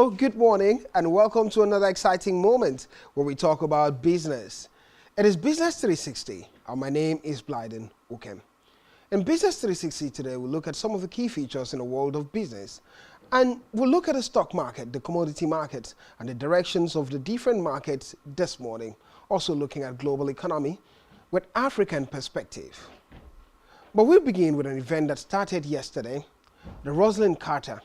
Hello, good morning, and welcome to another exciting moment where we talk about business. It is Business 360, and my name is Blyden Ukem. In Business 360 today, we'll look at some of the key features in the world of business, and we'll look at the stock market, the commodity markets, and the directions of the different markets this morning. Also looking at global economy with African perspective. But we'll begin with an event that started yesterday, the Rosalind Carter.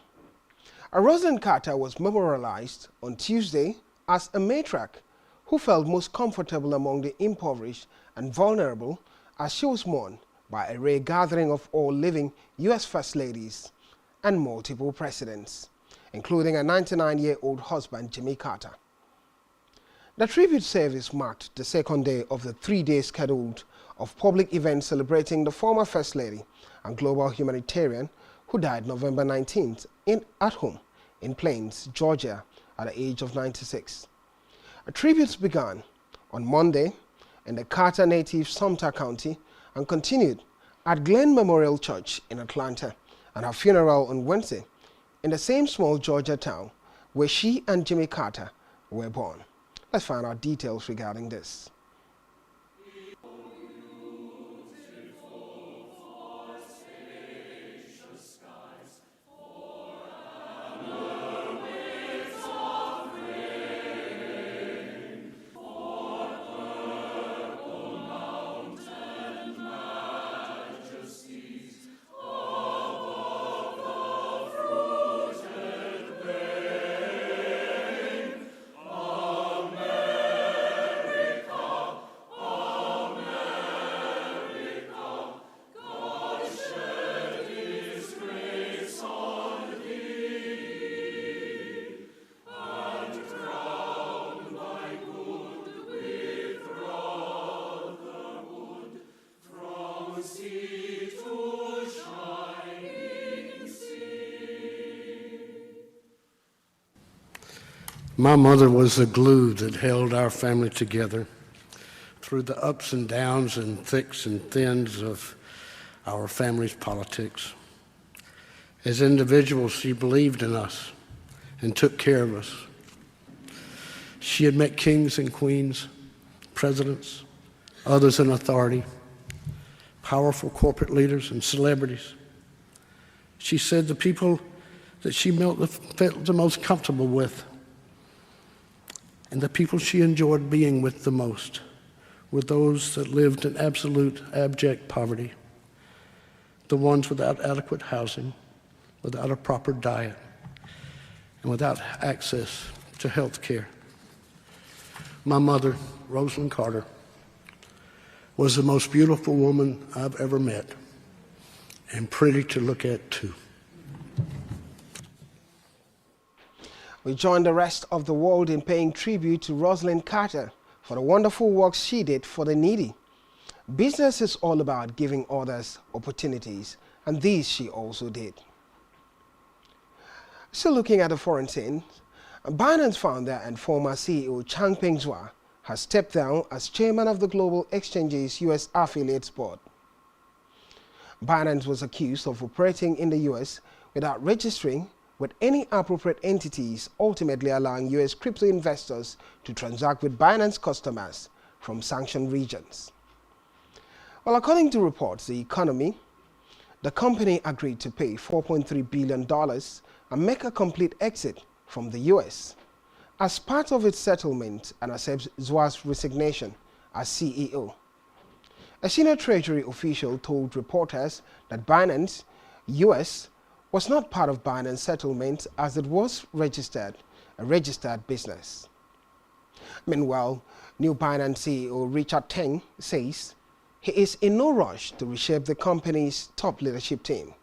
Rosalind Carter was memorialized on Tuesday as a matriarch who felt most comfortable among the impoverished and vulnerable as she was mourned by a rare gathering of all living U.S. First Ladies and multiple presidents, including a 99-year-old husband, Jimmy Carter. The tribute service marked the second day of the 3-day schedule of public events celebrating the former First Lady and global humanitarian who died November 19th at home in Plains, Georgia, at the age of 96. Tributes began on Monday in the Carter native Sumter County and continued at Glen Memorial Church in Atlanta, and her funeral on Wednesday in the same small Georgia town where she and Jimmy Carter were born. Let's find out details regarding this. My mother was the glue that held our family together through the ups and downs and thicks and thins of our family's politics. As individuals, she believed in us and took care of us. She had met kings and queens, presidents, others in authority, powerful corporate leaders and celebrities. She said the people that she felt the most comfortable with and the people she enjoyed being with the most were those that lived in absolute abject poverty, the ones without adequate housing, without a proper diet, and without access to health care. My mother, Rosalind Carter, was the most beautiful woman I've ever met, and pretty to look at too. We join the rest of the world in paying tribute to Rosalind Carter for the wonderful work she did for the needy. Business is all about giving others opportunities, and these she also did. Still looking at the foreign scene, Binance founder and former CEO Changpeng Zhou has stepped down as chairman of the Global Exchange's U.S. Affiliates Board. Binance was accused of operating in the U.S. without registering with any appropriate entities, ultimately allowing U.S. crypto investors to transact with Binance customers from sanctioned regions. Well, according to reports, The Economy, the company agreed to pay $4.3 billion and make a complete exit from the U.S. as part of its settlement and accepts Zhua's resignation as CEO. A senior Treasury official told reporters that Binance U.S. was not part of Binance settlement as it was a registered business. Meanwhile, new Binance CEO Richard Teng says he is in no rush to reshape the company's top leadership team.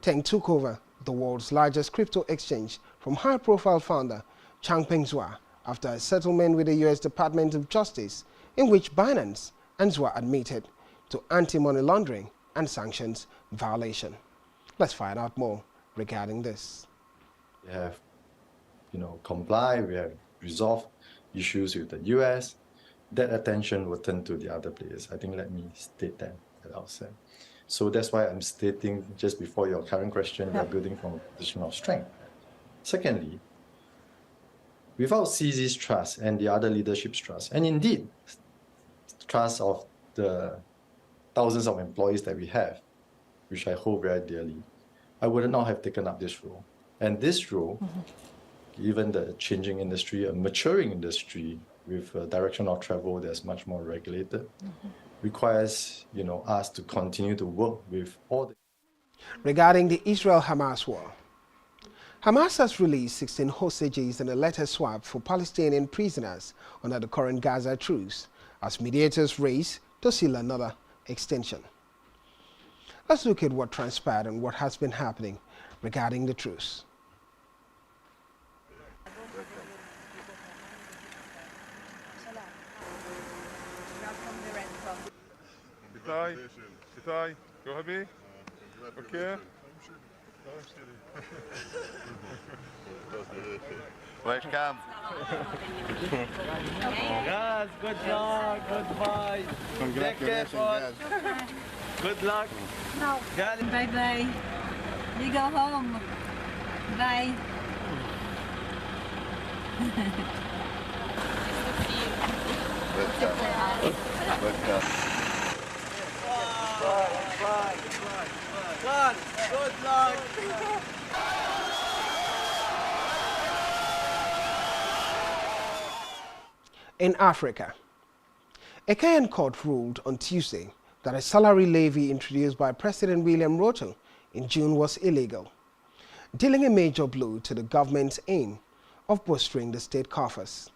Teng took over the world's largest crypto exchange from high-profile founder Changpeng Zhou after a settlement with the U.S. Department of Justice in which Binance and Zhou admitted to anti-money laundering and sanctions violation. Let's find out more regarding this. We have, complied, we have resolved issues with the US. That attention will turn to the other players. I think let me state that at the outset. So that's why I'm stating just before your current question, we are building from a position of strength. Secondly, Without CZ's trust and the other leadership's trust, and indeed trust of the thousands of employees that we have, which I hold very dearly, I would not have taken up this role. And this role, given the changing industry, a maturing industry with a direction of travel that's much more regulated, requires us to continue to work with all the... Regarding the Israel-Hamas war, Hamas has released 16 hostages in a letter swap for Palestinian prisoners under the current Gaza truce, as mediators race to seal another extension. Let's look at what transpired and what has been happening regarding the truce. Itai, go happy? Okay. Welcome. Guys, good luck, goodbye. Take care, boss. Good luck. No. Bye bye. We go home. Bye. Bye. Good luck. In Africa, a Kenyan court ruled on Tuesday that a salary levy introduced by President William Ruto in June was illegal, dealing a major blow to the government's aim of bolstering the state coffers.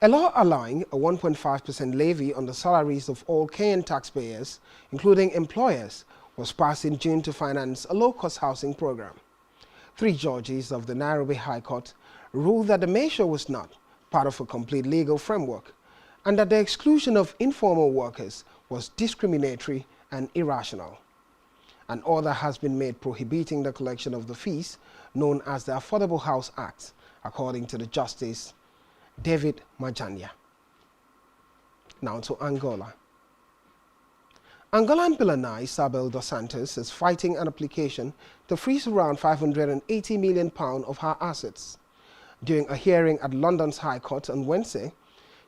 A law allowing a 1.5% levy on the salaries of all Kenyan taxpayers, including employers, was passed in June to finance a low-cost housing program. 3 judges of the Nairobi High Court ruled that the measure was not part of a complete legal framework and that the exclusion of informal workers was discriminatory and irrational. An order has been made prohibiting the collection of the fees known as the Affordable House Act, according to the Justice David Majanya. Now to Angola. Angolan billionaire Isabel dos Santos is fighting an application to freeze around £580 million of her assets. During a hearing at London's High Court on Wednesday,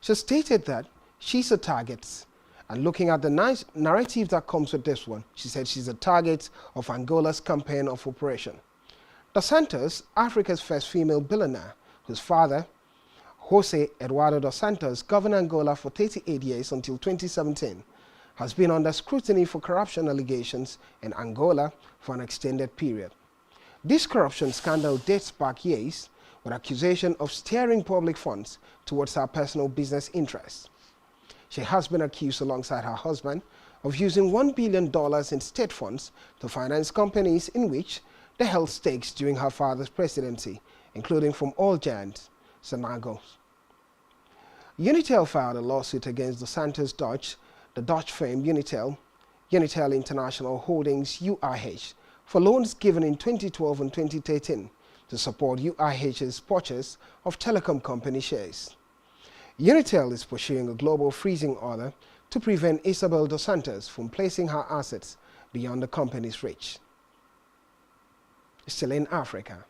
she stated that she's a target. And looking at the narrative that comes with this one, she said she's a target of Angola's campaign of operation. Dos Santos, Africa's first female billionaire, whose father, Jose Eduardo dos Santos, governed Angola for 38 years until 2017, has been under scrutiny for corruption allegations in Angola for an extended period. This corruption scandal dates back years, with accusation of steering public funds towards her personal business interests. She has been accused alongside her husband of using $1 billion in state funds to finance companies in which they held stakes during her father's presidency, including from oil giant Senegal. Unitel filed a lawsuit against Dos Santos the Dutch firm Unitel International Holdings UIH, for loans given in 2012 and 2013 to support UIH's purchase of telecom company shares. Unitel is pursuing a global freezing order to prevent Isabel dos Santos from placing her assets beyond the company's reach. Still in Africa,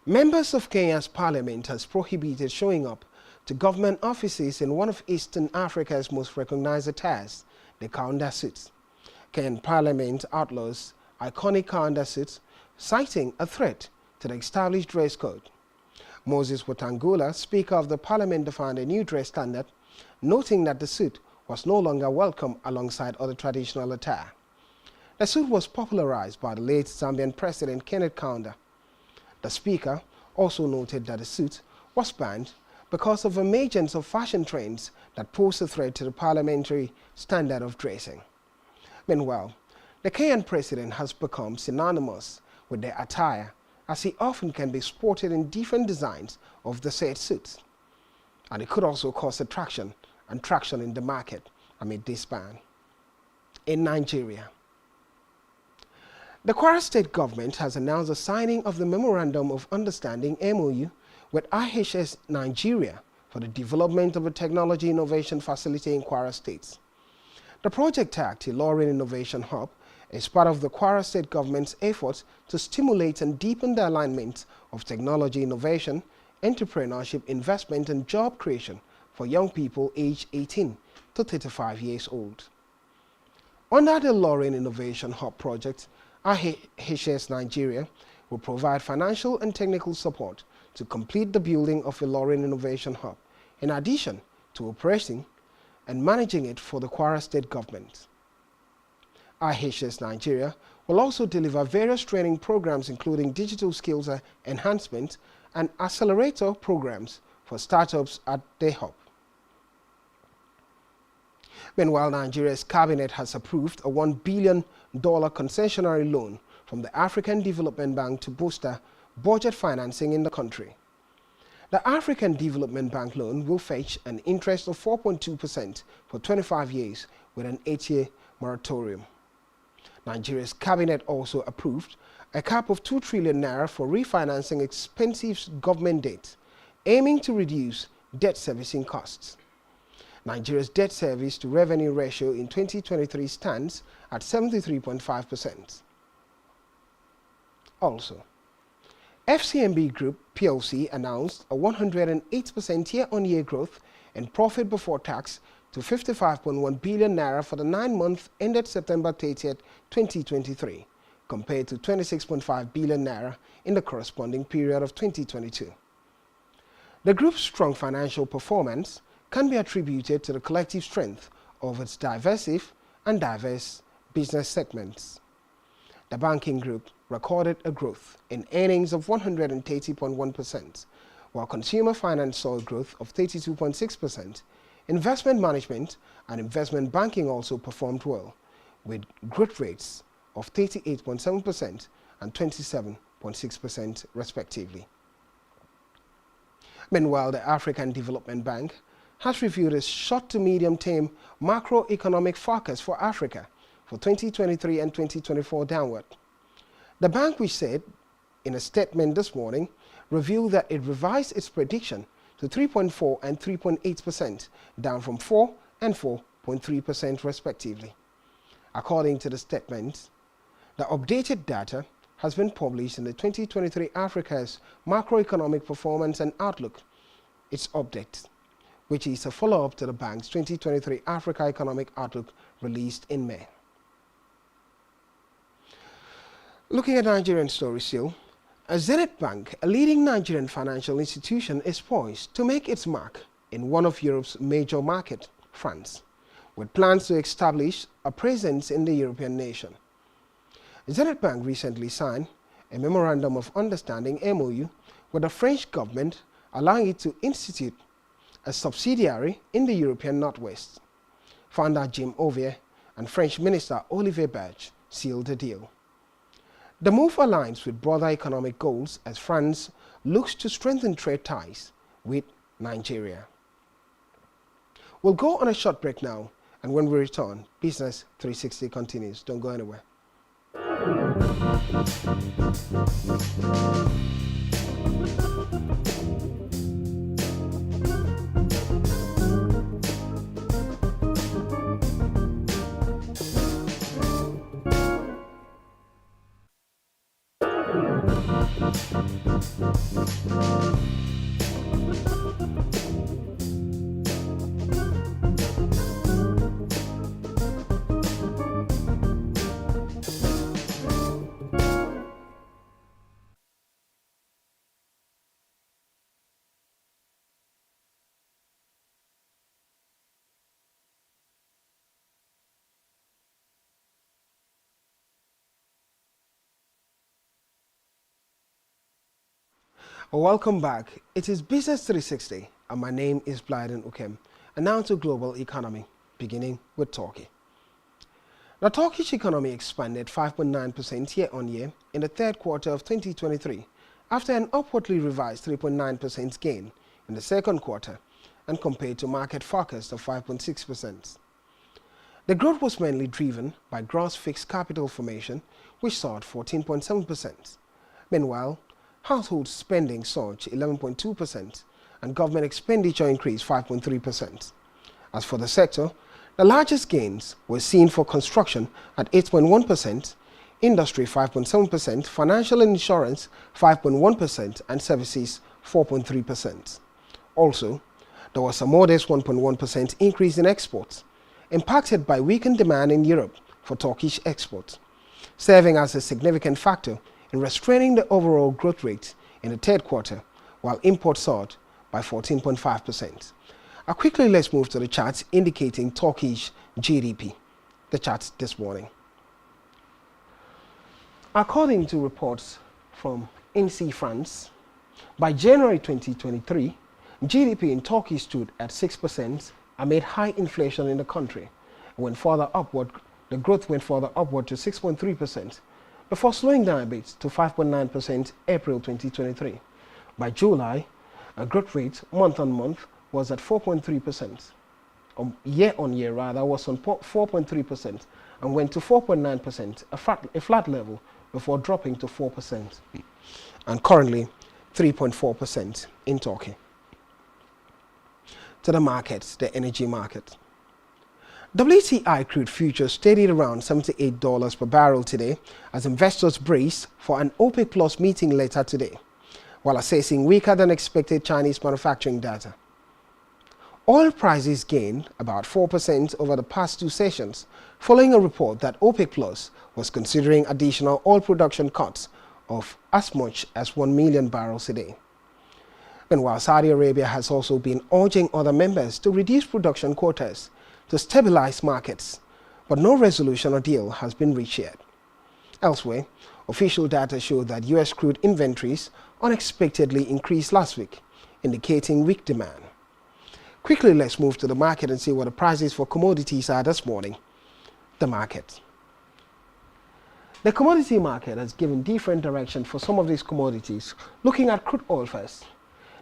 members of Kenya's parliament has prohibited showing up to government offices in one of Eastern Africa's most recognized attires, the Kaunda suit. Kenyan parliament outlaws iconic Kaunda suits, citing a threat to the established dress code. Moses Wetangula, Speaker of the Parliament, defined a new dress standard, noting that the suit was no longer welcome alongside other traditional attire. The suit was popularized by the late Zambian President Kenneth Kaunda. The Speaker also noted that the suit was banned because of emergence of fashion trends that pose a threat to the parliamentary standard of dressing. Meanwhile, the Kenyan President has become synonymous with their attire, as he often can be sported in different designs of the said suits. And it could also cause attraction and traction in the market amid this ban. In Nigeria, the Kwara State government has announced the signing of the Memorandum of Understanding MOU with IHS Nigeria for the development of a technology innovation facility in Kwara State. The project tagged Ilorin Innovation Hub is part of the Kwara State government's efforts to stimulate and deepen the alignment of technology innovation entrepreneurship, investment and job creation for young people aged 18 to 35 years old. Under the Laureate Innovation Hub project, IHS Nigeria will provide financial and technical support to complete the building of a Laureate Innovation Hub, in addition to operating and managing it for the Kwara State Government. IHS Nigeria will also deliver various training programs including digital skills enhancement and accelerator programs for startups at the hub. Meanwhile, Nigeria's cabinet has approved a $1 billion concessionary loan from the African Development Bank to bolster budget financing in the country. The African Development Bank loan will fetch an interest of 4.2% for 25 years with an 8-year moratorium. Nigeria's cabinet also approved a cap of 2 trillion naira for refinancing expensive government debt, aiming to reduce debt servicing costs. Nigeria's debt service to revenue ratio in 2023 stands at 73.5%. Also, FCMB Group PLC announced a 108% year-on-year growth in profit before tax to 55.1 billion naira for the 9 months ended September 30th, 2023, compared to 26.5 billion naira in the corresponding period of 2022. The group's strong financial performance can be attributed to the collective strength of its diverse business segments. The banking group recorded a growth in earnings of 130.1%, while consumer finance saw a growth of 32.6%. Investment management and investment banking also performed well, with growth rates of 38.7% and 27.6% respectively. Meanwhile, the African Development Bank has reviewed its short to medium-term macroeconomic forecast for Africa for 2023 and 2024 downward. The bank, which said in a statement this morning, revealed that it revised its prediction to 3.4 and 3.8%, down from 4 and 4.3% respectively. According to the statement, the updated data has been published in the 2023 Africa's Macroeconomic Performance and Outlook, its update, which is a follow-up to the bank's 2023 Africa Economic Outlook released in May. Looking at Nigerian stories still, Zenith Bank, a leading Nigerian financial institution, is poised to make its mark in one of Europe's major markets, France, with plans to establish a presence in the European nation. Zenith Bank recently signed a Memorandum of Understanding MOU with the French government, allowing it to institute a subsidiary in the European Northwest. Founder Jim Ovier and French Minister Olivier Berge sealed the deal. The move aligns with broader economic goals as France looks to strengthen trade ties with Nigeria. We'll go on a short break now, and when we return, Business 360 continues. Don't go anywhere. Welcome back. It is Business 360 and my name is Blyden Ukem. And now to global economy, beginning with Turkey. The Turkish economy expanded 5.9% year-on-year in the third quarter of 2023 after an upwardly revised 3.9% gain in the second quarter and compared to market forecast of 5.6%. The growth was mainly driven by gross fixed capital formation, which soared 14.7%. Meanwhile, household spending surged 11.2% and government expenditure increased 5.3%. As for the sector, the largest gains were seen for construction at 8.1%, industry 5.7%, financial and insurance 5.1%, and services 4.3%. Also, there was a modest 1.1% increase in exports, impacted by weakened demand in Europe for Turkish exports, serving as a significant factor in restraining the overall growth rate in the third quarter, while imports soared by 14.5%. Quickly, let's move to the charts indicating Turkish GDP. The charts this morning. According to reports from INSEE France, by January 2023, GDP in Turkey stood at 6% amid high inflation in the country. The growth went further upward to 6.3%, before slowing down a bit to 5.9% April 2023. By July, a growth rate month-on-month was at 4.3%. Year-on-year rather was on 4.3% and went to 4.9%, a flat level, before dropping to 4%, and currently 3.4% in Turkey. To the markets, the energy market. WTI crude futures traded around $78 per barrel today as investors brace for an OPEC Plus meeting later today, while assessing weaker than expected Chinese manufacturing data. Oil prices gained about 4% over the past two sessions, following a report that OPEC Plus was considering additional oil production cuts of as much as 1 million barrels a day. And while Saudi Arabia has also been urging other members to reduce production quotas to stabilize markets, but no resolution or deal has been reached yet. Elsewhere, official data show that U.S. crude inventories unexpectedly increased last week, indicating weak demand. Quickly, let's move to the market and see what the prices for commodities are this morning. The market. The commodity market has given different direction for some of these commodities. Looking at crude oil first.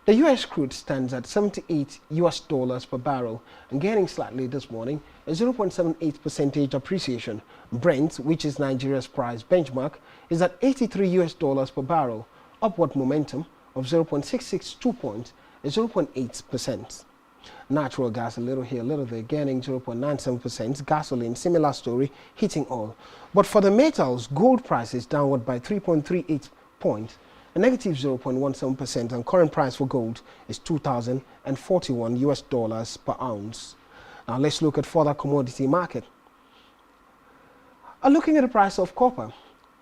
The U.S. crude stands at $78 per barrel and gaining slightly this morning, a 0.78% appreciation. Brent, which is Nigeria's price benchmark, is at $83 per barrel, upward momentum of 0.662 points, a 0.8%. Natural gas a little here, a little there, gaining 0.97%. Gasoline, similar story, hitting oil. But for the metals, gold price is downward by 3.38 points, a negative 0.17%, and current price for gold is $2,041 per ounce. Now let's look at further commodity market. Looking at the price of copper.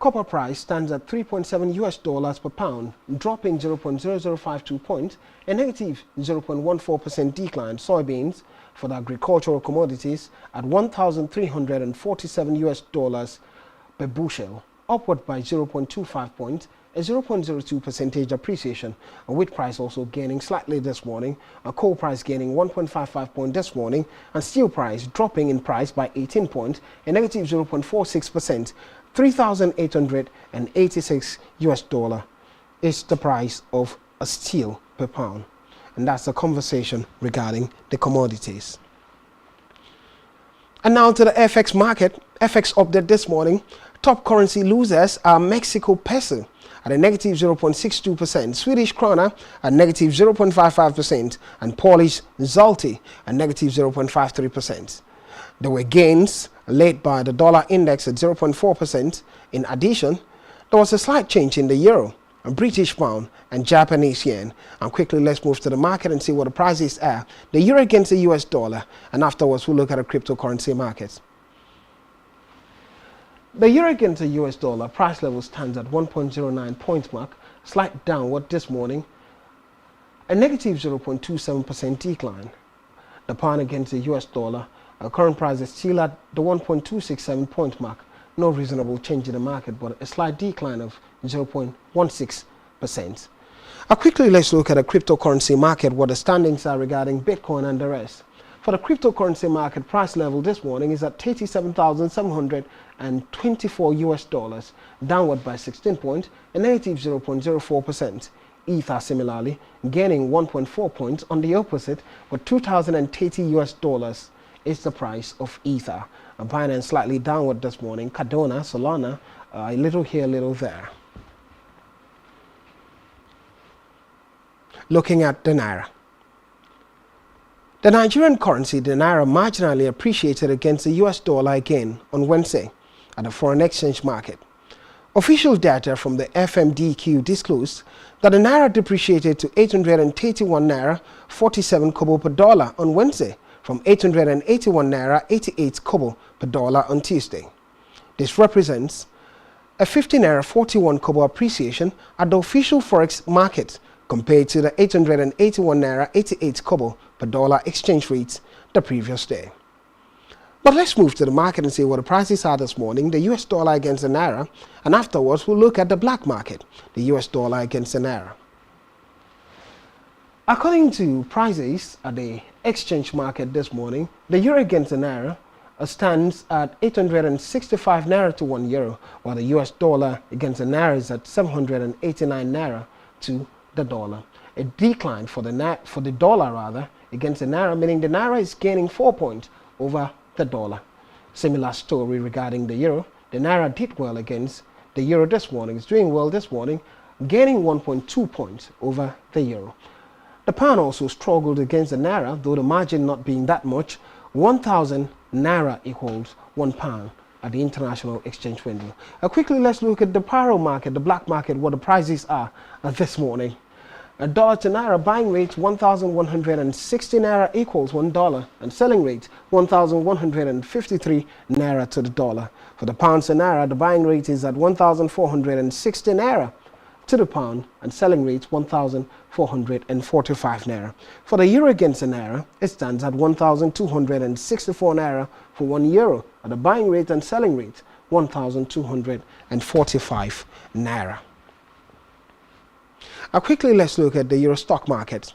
Copper price stands at $3.7 per pound, dropping 0.0052 points, a negative 0.14% decline. Soybeans for the agricultural commodities at $1,347 per bushel, upward by 0.25 points, a 0.02% appreciation. A wheat price also gaining slightly this morning, a coal price gaining 1.55 points this morning, and steel price dropping in price by 18 points, a negative 0.46%. $3,886 is the price of a steel per pound. And that's the conversation regarding the commodities. And now to the FX market. FX update this morning. Top currency losers are Mexico peso at a negative 0.62%, Swedish krona at negative 0.55%, and Polish zloty at negative 0.53%. There were gains led by the dollar index at 0.4%. In addition, there was a slight change in the euro, a British pound, and Japanese yen. And quickly, let's move to the market and see what the prices are. The euro against the US dollar, and afterwards we'll look at the cryptocurrency markets. The euro against the US dollar price level stands at 1.09 point mark, slight downward this morning, a negative 0.27% decline. The pound against the US dollar, our current price is still at the 1.267 point mark. No reasonable change in the market, but a slight decline of 0.16%. Quickly, let's look at the cryptocurrency market, what the standings are regarding Bitcoin and the rest. For the cryptocurrency market, price level this morning is at $37,724, downward by 16 points, a negative 0.04%. Ether similarly gaining 1.4 points on the opposite, but $2,030 is the price of Ether. Binance slightly downward this morning. Cardano, Solana, a little here, a little there. Looking at the Naira. The Nigerian currency, the Naira, marginally appreciated against the US dollar again on Wednesday at the foreign exchange market. Official data from the FMDQ disclosed that the naira depreciated to 831 naira 47 kobo per dollar on Wednesday from 881 naira 88 kobo per dollar on Tuesday. This represents a 50 naira 41 kobo appreciation at the official forex market compared to the 881 naira 88 kobo per dollar exchange rate the previous day. But let's move to the market and see what the prices are this morning, the US dollar against the naira, and afterwards we'll look at the black market, the US dollar against the naira. According to prices at the exchange market this morning, the euro against the naira stands at 865 naira to 1 euro, while the US dollar against the naira is at 789 naira to the dollar. A decline for the dollar against the naira, meaning the naira is gaining 4 points over the dollar. Similar story regarding the euro. The naira did well against the euro this morning. It's doing well this morning, gaining 1.2 points over the euro. The pound also struggled against the naira, though the margin not being that much. 1,000 naira equals 1 pound at the international exchange window. Quickly, let's look at the paro market, the black market, what the prices are this morning. A dollar to naira buying rate 1,160 naira equals $1, and selling rate 1,153 naira to the dollar. For the pound to naira, the buying rate is at 1,460 naira to the pound, and selling rate 1,445 naira. For the euro against the naira, it stands at 1,264 naira for 1 euro, at the buying rate and selling rate 1,245 naira. Quickly, let's look at the euro stock market.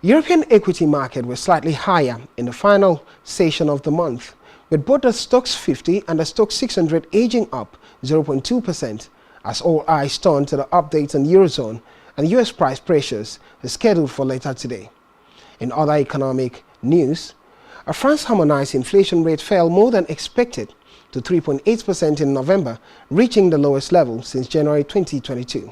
European equity market was slightly higher in the final session of the month, with both the Stoxx 50 and the Stoxx 600 edging up 0.2%, as all eyes turn to the updates on Eurozone and US price pressures scheduled for later today. In other economic news, France's harmonized inflation rate fell more than expected to 3.8% in November, reaching the lowest level since January 2022.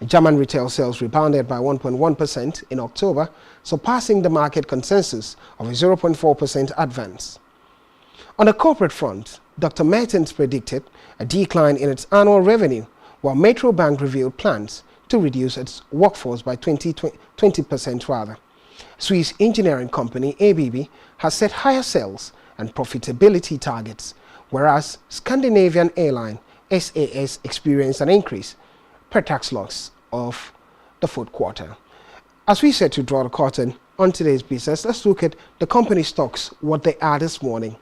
German retail sales rebounded by 1.1% in October, surpassing the market consensus of a 0.4% advance. On the corporate front, Dr. Mertens predicted a decline in its annual revenue, while Metro Bank revealed plans to reduce its workforce by 20%. Swiss engineering company ABB has set higher sales and profitability targets, whereas Scandinavian airline SAS experienced an increase per tax loss of the fourth quarter. As we said to draw the curtain on today's business, let's look at the company stocks, what they are this morning.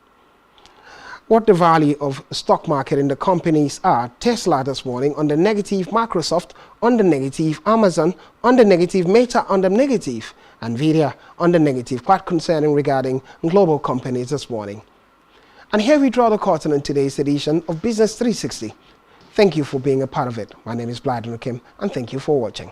What the value of stock market in the companies are. Tesla this morning on the negative, Microsoft on the negative, Amazon on the negative, Meta on the negative, Nvidia on the negative. Quite concerning regarding global companies this morning. And here we draw the curtain on today's edition of Business 360. Thank you for being a part of it. My name is Blyden Kim, and thank you for watching.